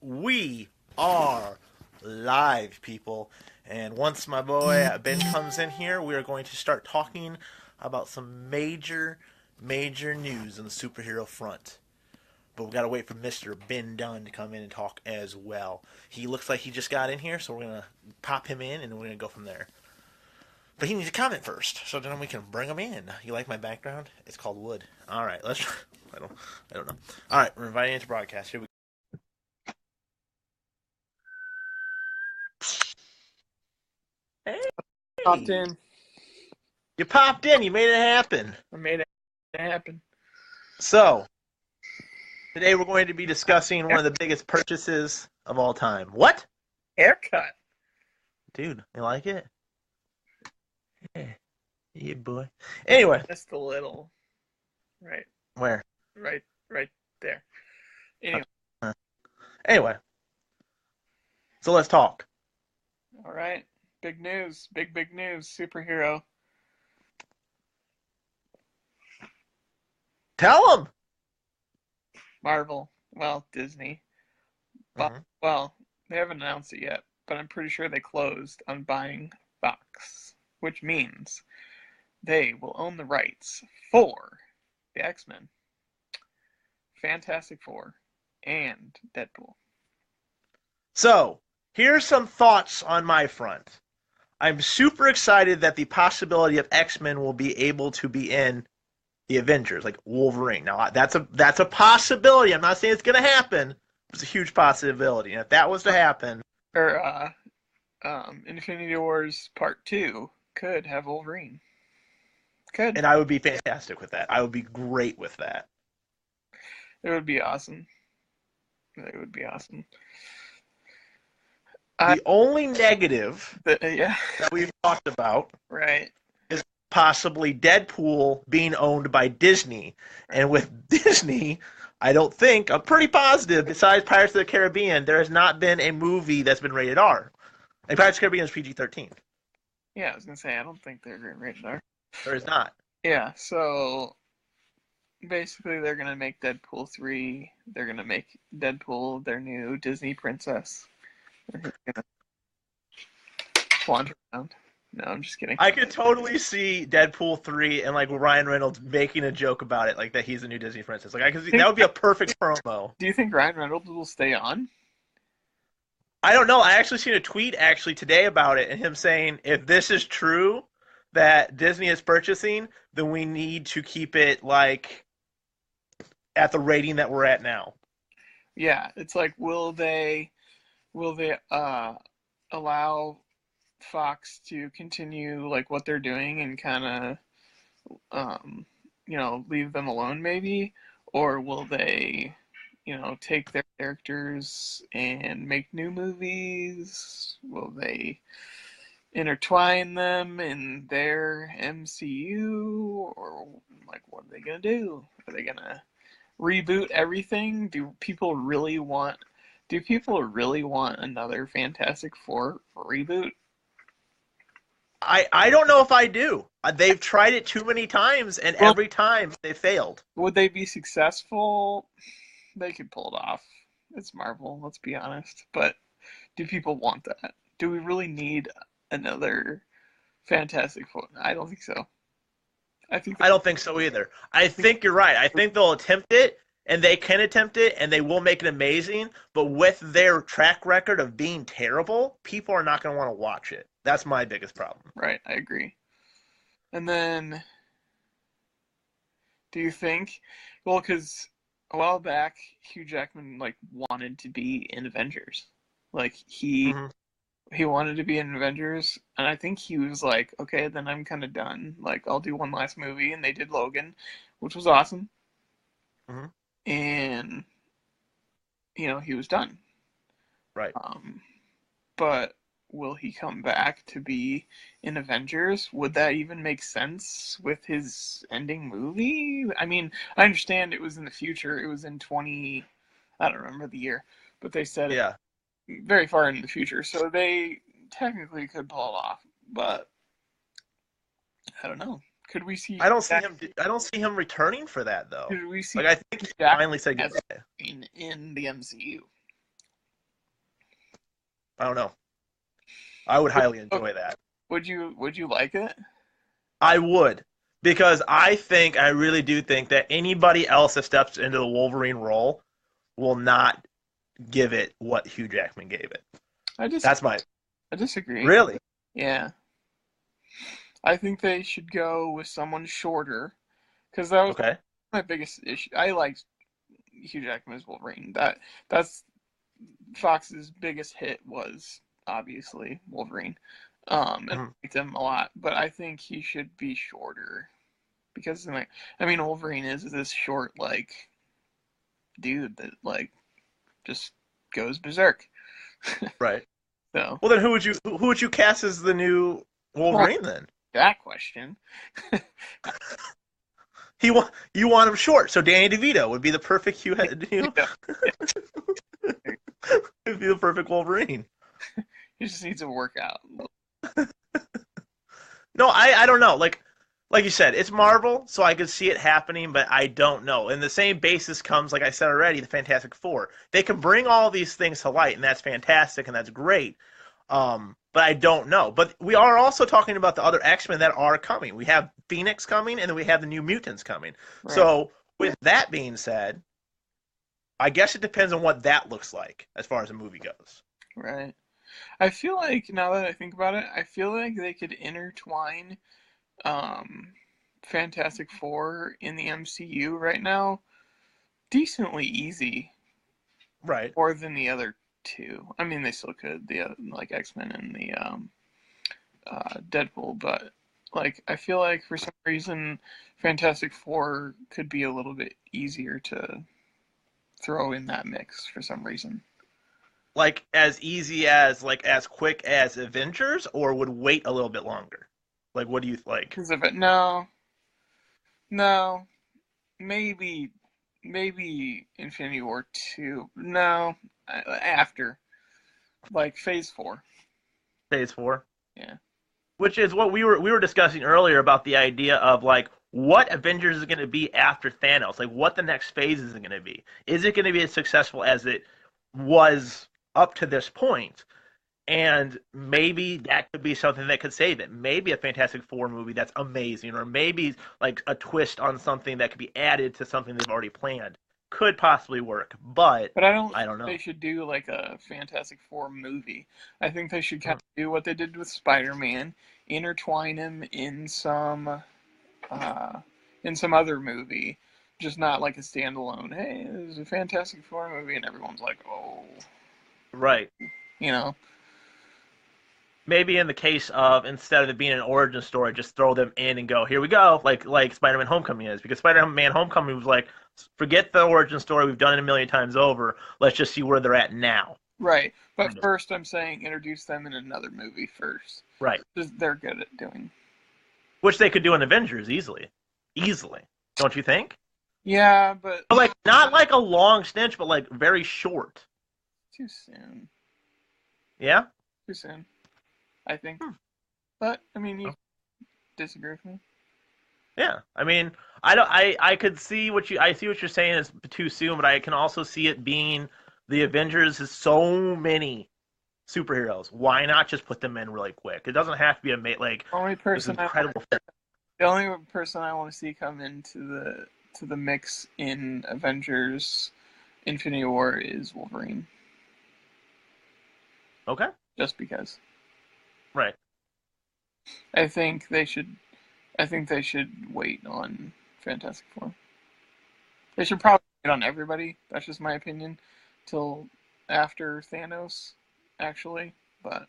We are live, people. And once my boy Ben comes in here, we are going to start talking about some major news on the superhero front. But we gotta wait for Mr. Ben Dunn to come in and talk as well. He looks like he just got in here, so we're gonna pop him in and we're gonna go from there. But he needs to comment first, so then we can bring him in. You like my background? It's called wood. All right, let's. I don't. I don't know. All right, we're inviting into broadcast. Here we. Popped Hey, in. you popped in. You made it happen. I made it happen. So today we're going to be discussing one of the biggest purchases of all time. What, Haircut. dude? You like it? Yeah, yeah, boy. Anyway, Just a little. Right. where? Right there. Anyway. Uh, Anyway, so let's talk. All right. Big news. Big news. Superhero. Tell them. Marvel. Well, Disney. But, well, they haven't announced it yet, but I'm pretty sure they closed on buying Fox, which means they will own the rights for the X-Men, Fantastic Four, and Deadpool. So here's some thoughts on my front. I'm super excited that the possibility of X-Men will be able to be in the Avengers, like Wolverine. Now that's a possibility. I'm not saying it's gonna happen. It's a huge possibility, and if that was to happen, Or Infinity Wars Part 2 could have Wolverine. Could. and I would be fantastic with that. I would be great with that. It would be awesome. It would be awesome. The only negative Yeah. that we've talked about Right. is possibly Deadpool being owned by Disney. And with Disney, I don't think, I'm pretty positive, besides Pirates of the Caribbean, there has not been a movie that's been rated R. Like Pirates of the Caribbean is PG-13. Yeah, I was gonna say I don't think they're rated R. There is not. Yeah, so basically they're gonna make Deadpool 3. They're gonna make Deadpool their new Disney princess. And he's gonna wander around. No, I'm just kidding. I could totally see Deadpool 3 and like Ryan Reynolds making a joke about it, like that he's a new Disney princess. Like I could see that would be a perfect promo. Do you think Ryan Reynolds will stay on? I don't know. I actually seen a tweet actually today about it, and him saying if this is true that Disney is purchasing, then we need to keep it like at the rating that we're at now. Yeah, it's like will they allow Fox to continue like what they're doing and kind of leave them alone maybe, or will they take their characters and make new movies? Will they intertwine them in their MCU, or like what are they gonna do? Are they gonna reboot everything? Do people really want another Fantastic Four reboot? I don't know if I do. They've tried it too many times, and Well, every time they failed. would they be successful? They could pull it off. It's Marvel, let's be honest. But do people want that? Do we really need another Fantastic Four? I don't think so. I think I don't think so either. I think you're right. I think they'll attempt it, and they can attempt it, and they will make it amazing. But with their track record of being terrible, people are not going to want to watch it. That's my biggest problem. right, I agree. And then, do you think? Well, because a while back, Hugh Jackman like wanted to be in Avengers. Like Mm-hmm. he wanted to be in Avengers, and I think he was like, okay, then I'm kind of done. Like, I'll do one last movie, and they did Logan, which was awesome, Mm-hmm. and he was done. Right. Um, but will he come back to be in Avengers? Would that even make sense with his ending movie? I mean, I understand it was in the future. It was in 20, I don't remember the year, but they said it Yeah. very far into the future, so they technically could pull it off. But I don't know. Could we see I don't see him. I don't see him returning for that though. could we see Like I think he Jack finally said as goodbye. in the MCU? I don't know. I would Would, highly enjoy that. would you like it? I would. Because I really do think that anybody else that steps into the Wolverine role will not give it what Hugh Jackman gave it. I just That's my I disagree. really Yeah, I think they should go with someone shorter because that was okay. my biggest issue. I liked Hugh Jackman's Wolverine. That's Fox's biggest hit was obviously Wolverine. And I Mhm. liked him a lot, but I think he should be shorter because like I mean Wolverine is this short like dude that like just goes berserk. Right. So, Well, then who would you cast as the new well, Wolverine then? that question. You want him short, so Danny DeVito would be the perfect Yeah, would be the perfect Wolverine. he just needs to work out. No, I don't know. Like you said, it's Marvel, so I could see it happening, but I don't know. And the same basis comes, like I said already, the Fantastic Four. They can bring all these things to light, and that's fantastic and that's great. But I don't know. But we are also talking about the other X-Men that are coming. We have Phoenix coming, and then we have the New Mutants coming. Right, So with that being said, I guess it depends on what that looks like as far as the movie goes. right. I feel like now that I think about it, I feel like they could intertwine um, Fantastic Four in the MCU right now decently easy Right. more than the other two. I mean, they still could the like X Men and the Deadpool, but like I feel like for some reason Fantastic Four could be a little bit easier to throw in that mix for some reason. Like as easy as like as quick as Avengers, or would wait a little bit longer? Like what do you like? Because of it, no, no, maybe Infinity War 2. No, after like Phase 4. Phase four, Yeah. which is what we were discussing earlier about the idea of like what Avengers is going to be after Thanos, like what the next phase is going to be. Is it going to be as successful as it was up to this point? And maybe that could be something that could save it. Maybe a Fantastic Four movie that's amazing, or maybe like a twist on something that could be added to something they've already planned could possibly work. But But I don't I think don't know. they should do like a Fantastic Four movie. I think they should kind Mm. of do what they did with Spider-Man, intertwine him uh, in some other movie, just not like a standalone. Hey, there's a Fantastic Four movie, and everyone's like, oh, Right. you know, Maybe in the case of instead of it being an origin story, just throw them in and go, here we go, like Spider-Man: Homecoming is, because Spider-Man: Homecoming was like, forget the origin story, we've done it a million times over. Let's just see where they're at now. right. But Kind of. first, I'm saying introduce them in another movie first. Right. They're good at doing. Which they could do in Avengers easily, easily. Don't you think? Yeah, but But like not like a long stint, but like very short. too soon. Yeah. Too soon, I think. Hmm. But I mean, you disagree with me? Yeah. I mean, I don't. I could see what you. I see what you're saying is too soon, but I can also see it being the Avengers is so many superheroes. Why not just put them in really quick? It doesn't have to be a like Only this person I incredible. The only person I want to see come into the mix in Avengers Infinity War is Wolverine. Okay. Just because. Right. I think they should I think they should wait on Fantastic Four. They should probably wait on everybody, that's just my opinion, till after Thanos, actually. But